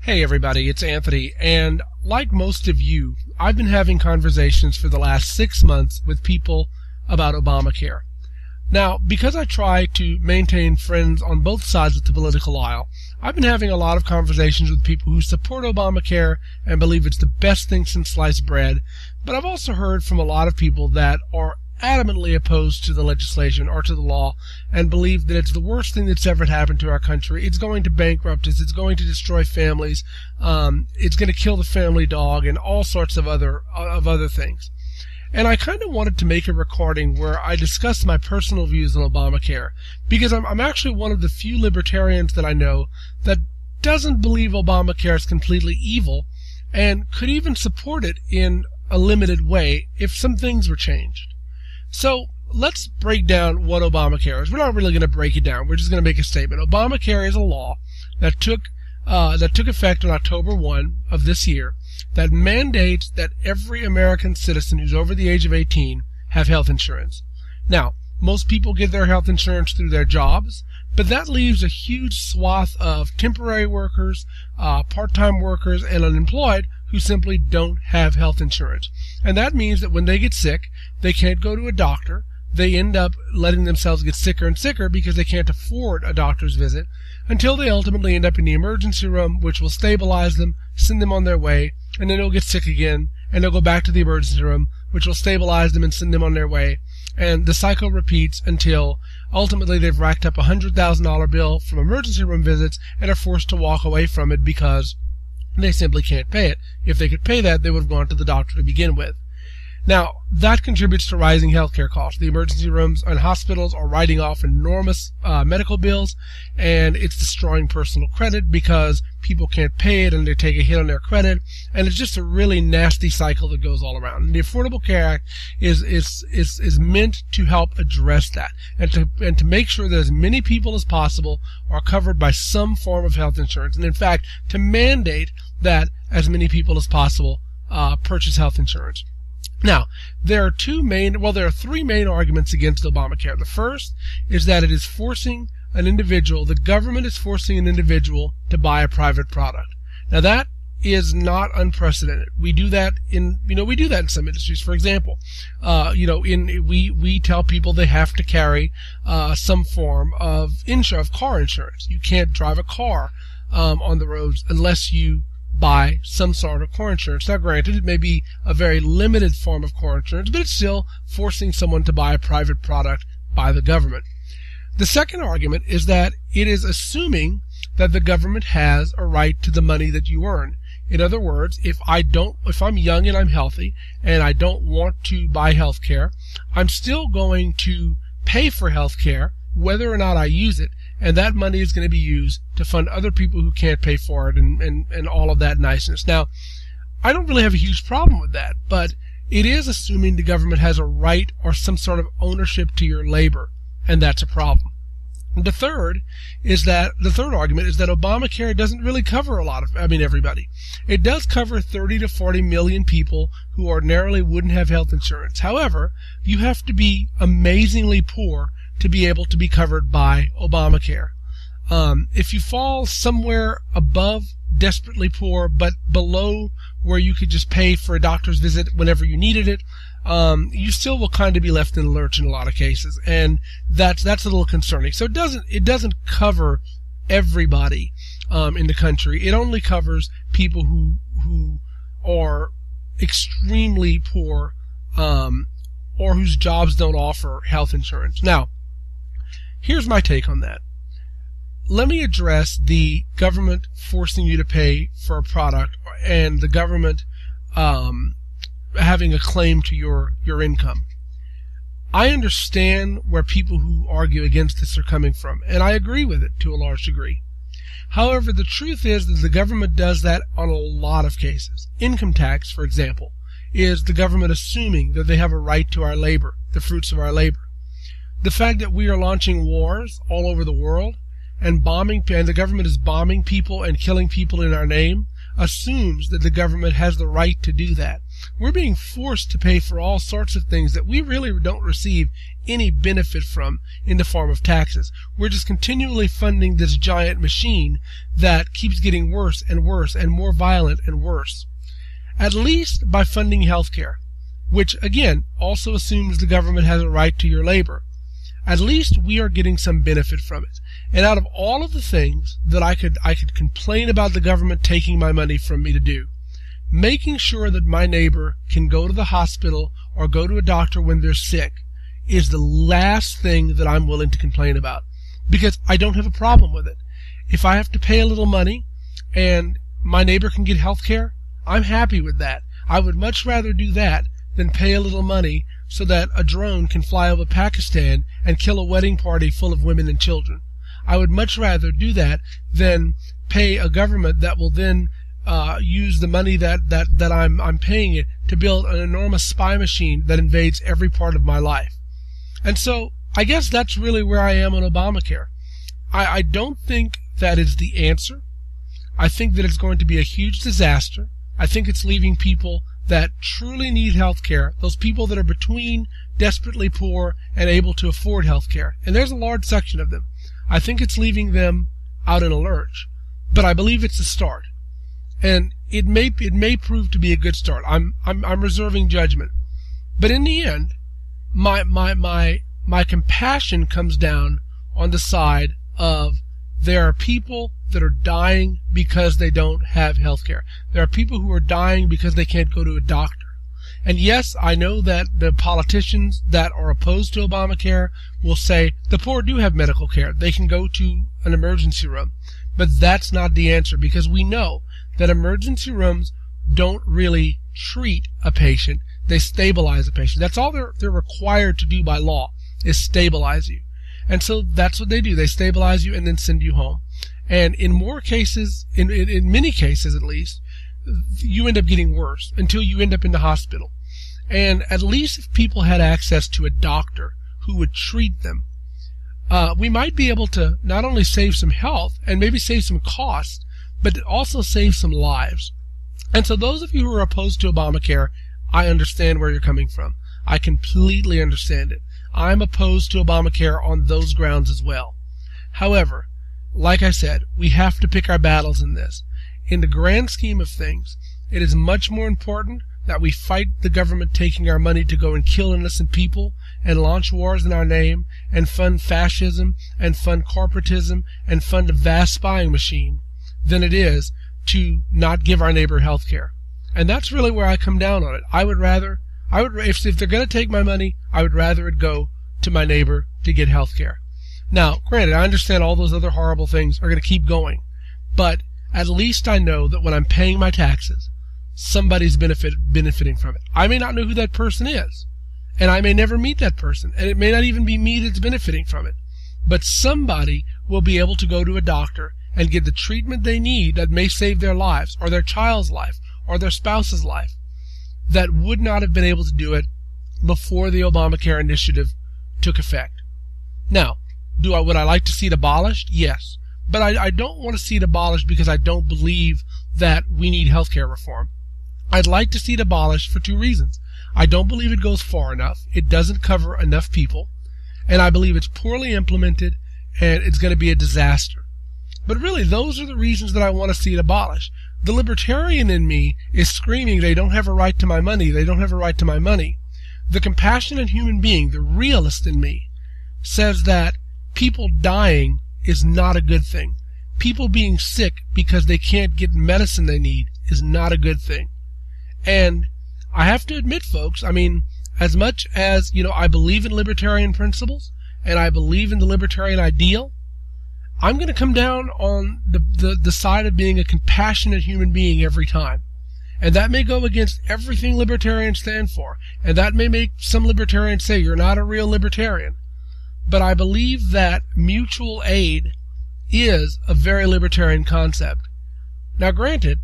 Hey everybody, it's Anthony, and like most of you, I've been having conversations for the last 6 months with people about Obamacare. Now, because I try to maintain friends on both sides of the political aisle, I've been having a lot of conversations with people who support Obamacare and believe it's the best thing since sliced bread, but I've also heard from a lot of people that are adamantly opposed to the legislation or to the law and believe that it's the worst thing that's ever happened to our country. It's going to bankrupt us. It's going to destroy families. It's going to kill the family dog and all sorts of other things. And I kind of wanted to make a recording where I discuss my personal views on Obamacare, because I'm actually one of the few libertarians that I know that doesn't believe Obamacare is completely evil and could even support it in a limited way if some things were changed. So let's break down what Obamacare is. We're not really going to break it down. We're just going to make a statement. Obamacare is a law that took effect on October 1 of this year that mandates that every American citizen who's over the age of 18 have health insurance. Now, most people get their health insurance through their jobs, but that leaves a huge swath of temporary workers, part-time workers, and unemployed who simply don't have health insurance. And that means that when they get sick, they can't go to a doctor. They end up letting themselves get sicker and sicker because they can't afford a doctor's visit until they ultimately end up in the emergency room, which will stabilize them, send them on their way, and then they'll get sick again, and they'll go back to the emergency room, which will stabilize them and send them on their way. And the cycle repeats until ultimately they've racked up a $100,000 bill from emergency room visits and are forced to walk away from it because they simply can't pay it. If they could pay that, they would have gone to the doctor to begin with. Now, that contributes to rising healthcare costs. The emergency rooms and hospitals are writing off enormous medical bills, and it's destroying personal credit because people can't pay it and they take a hit on their credit, and it's just a really nasty cycle that goes all around. And the Affordable Care Act is meant to help address that and to make sure that as many people as possible are covered by some form of health insurance, and in fact, to mandate that as many people as possible purchase health insurance. Now, there are three main arguments against Obamacare. The first is that it is forcing an individual, the government is forcing an individual to buy a private product. Now, that is not unprecedented. We do that in some industries. For example, we tell people they have to carry some form of car insurance. You can't drive a car on the roads unless you buy some sort of car insurance. Now, granted, it may be a very limited form of car insurance, but it's still forcing someone to buy a private product by the government. The second argument is that it is assuming that the government has a right to the money that you earn. In other words, if I'm young and I'm healthy and I don't want to buy health care, I'm still going to pay for health care whether or not I use it, and that money is going to be used to fund other people who can't pay for it and all of that niceness. Now, I don't really have a huge problem with that, but it is assuming the government has a right or some sort of ownership to your labor, and that's a problem. The third argument is that Obamacare doesn't really cover everybody. It does cover 30 to 40 million people who ordinarily wouldn't have health insurance. However, you have to be amazingly poor to be able to be covered by Obamacare. If you fall somewhere above desperately poor but below where you could just pay for a doctor's visit whenever you needed it, you still will kind of be left in the lurch in a lot of cases, and that's a little concerning. So it doesn't cover everybody in the country. It only covers people who are extremely poor or whose jobs don't offer health insurance. Now, here's my take on that. Let me address the government forcing you to pay for a product and the government having a claim to your income. I understand where people who argue against this are coming from, and I agree with it to a large degree. However, the truth is that the government does that on a lot of cases. Income tax, for example, is the government assuming that they have a right to our labor, the fruits of our labor. The fact that we are launching wars all over the world and the government is bombing people and killing people in our name assumes that the government has the right to do that. We're being forced to pay for all sorts of things that we really don't receive any benefit from in the form of taxes. We're just continually funding this giant machine that keeps getting worse and worse and more violent and worse. At least by funding healthcare, which again also assumes the government has a right to your labor, at least we are getting some benefit from it. And out of all of the things that I could complain about the government taking my money from me to do, making sure that my neighbor can go to the hospital or go to a doctor when they're sick is the last thing that I'm willing to complain about, because I don't have a problem with it. If I have to pay a little money and my neighbor can get health care, I'm happy with that. I would much rather do that than pay a little money so that a drone can fly over Pakistan and kill a wedding party full of women and children. I would much rather do that than pay a government that will then use the money that I'm paying it to build an enormous spy machine that invades every part of my life. And so I guess that's really where I am on Obamacare. I don't think that is the answer. I think that it's going to be a huge disaster. I think it's leaving people that truly need health care, those people that are between desperately poor and able to afford health care, and there's a large section of them. I think it's leaving them out in a lurch, but I believe it's a start, and it may prove to be a good start. I'm reserving judgment, but in the end, my compassion comes down on the side of there are people that are dying because they don't have health care. There are people who are dying because they can't go to a doctor. And yes, I know that the politicians that are opposed to Obamacare will say the poor do have medical care. They can go to an emergency room. But that's not the answer, because we know that emergency rooms don't really treat a patient. They stabilize a patient. That's all they're required to do by law, is stabilize you. And so that's what they do. They stabilize you and then send you home. And in more cases, in many cases at least, you end up getting worse until you end up in the hospital. And at least if people had access to a doctor who would treat them, we might be able to not only save some health and maybe save some cost, but also save some lives. And so those of you who are opposed to Obamacare, I understand where you're coming from. I completely understand it. I'm opposed to Obamacare on those grounds as well. However, like I said, we have to pick our battles in this. In the grand scheme of things, it is much more important that we fight the government taking our money to go and kill innocent people and launch wars in our name and fund fascism and fund corporatism and fund a vast spying machine than it is to not give our neighbor health care. And that's really where I come down on it. If they're going to take my money, I would rather it go to my neighbor to get health care. Now, granted, I understand all those other horrible things are going to keep going, but at least I know that when I'm paying my taxes, somebody's benefiting from it. I may not know who that person is, and I may never meet that person, and it may not even be me that's benefiting from it, but somebody will be able to go to a doctor and get the treatment they need that may save their lives, or their child's life, or their spouse's life, that would not have been able to do it before the Obamacare initiative took effect. Now, would I like to see it abolished? Yes. But I don't want to see it abolished because I don't believe that we need healthcare reform. I'd like to see it abolished for two reasons. I don't believe it goes far enough. It doesn't cover enough people. And I believe it's poorly implemented and it's going to be a disaster. But really, those are the reasons that I want to see it abolished. The libertarian in me is screaming they don't have a right to my money. They don't have a right to my money. The compassionate human being, the realist in me, says that people dying is not a good thing. People being sick because they can't get medicine they need is not a good thing. And I have to admit, folks, I mean, as much as, I believe in libertarian principles and I believe in the libertarian ideal, I'm going to come down on the side of being a compassionate human being every time. And that may go against everything libertarians stand for. And that may make some libertarians say you're not a real libertarian. But I believe that mutual aid is a very libertarian concept. Now, granted,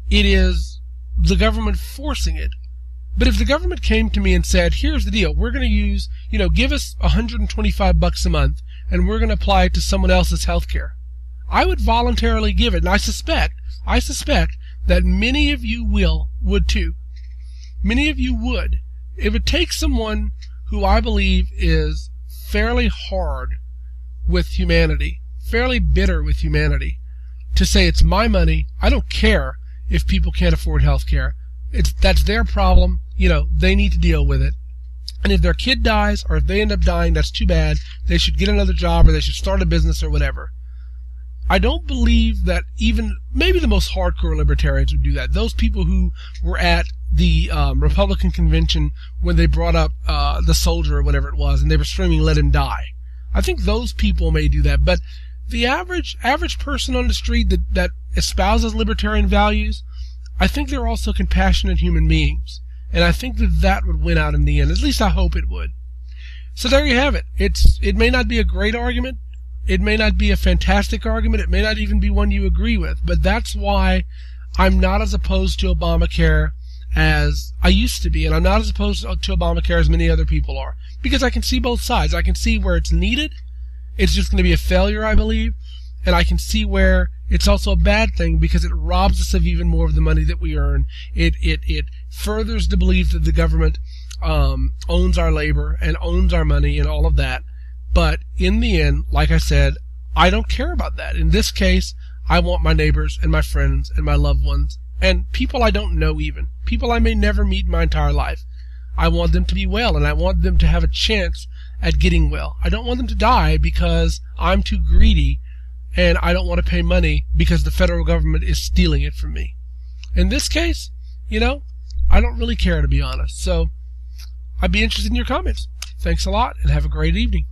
it is the government forcing it. But if the government came to me and said, here's the deal, we're going to use, give us $125 a month, and we're going to apply it to someone else's health care, I would voluntarily give it. And I suspect that many of you would too. Many of you would. It would take someone who I believe is fairly hard with humanity, fairly bitter with humanity, to say it's my money. I don't care if people can't afford health care. That's their problem. They need to deal with it. And if their kid dies, or if they end up dying, that's too bad. They should get another job, or they should start a business, or whatever. I don't believe that even maybe the most hardcore libertarians would do that. Those people who were at the Republican convention when they brought up the soldier or whatever it was, and they were screaming, "Let him die." I think those people may do that. But the average person on the street that espouses libertarian values, I think they're also compassionate human beings. And I think that would win out in the end. At least I hope it would. So there you have it. It may not be a great argument. It may not be a fantastic argument. It may not even be one you agree with. But that's why I'm not as opposed to Obamacare as I used to be. And I'm not as opposed to Obamacare as many other people are. Because I can see both sides. I can see where it's needed. It's just going to be a failure, I believe. And I can see where it's also a bad thing because it robs us of even more of the money that we earn. It furthers the belief that the government owns our labor and owns our money and all of that. But in the end, like I said, I don't care about that. In this case, I want my neighbors and my friends and my loved ones and people I don't know even, people I may never meet in my entire life. I want them to be well, and I want them to have a chance at getting well. I don't want them to die because I'm too greedy and I don't want to pay money because the federal government is stealing it from me. In this case, I don't really care, to be honest. So I'd be interested in your comments. Thanks a lot, and have a great evening.